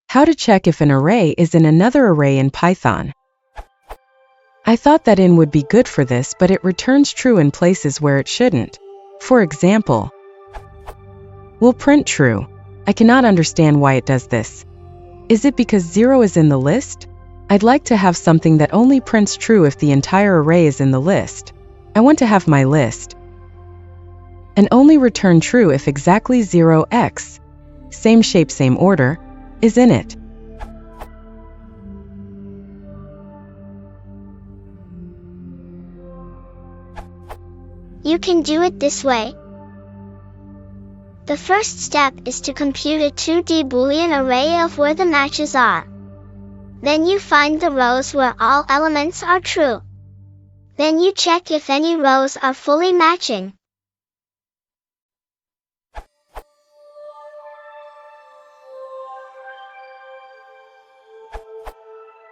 How to check if an array is in another array in Python. I thought that in would be good for this, but it returns true in places where it shouldn't. For example, we'll print true. I cannot understand why it does this. Is it because 0 is in the list? I'd like to have something that only prints true if the entire array is in the list. I want to have my list and only return true if exactly 0x, same shape, same order, is in it. You can do it this way. The first step is to compute a 2D Boolean array of where the matches are. Then you find the rows where all elements are true. Then you check if any rows are fully matching.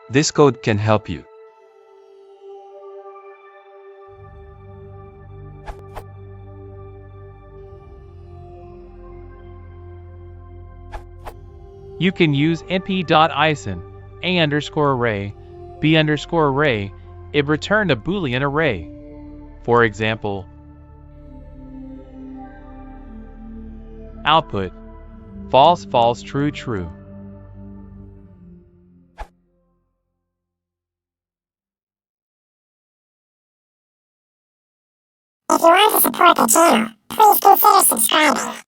This code can help you. You can use numpy.ison a_array b_array. It returned a Boolean array. For example, output false, false, true, true. If you want to support the channel, please consider subscribing.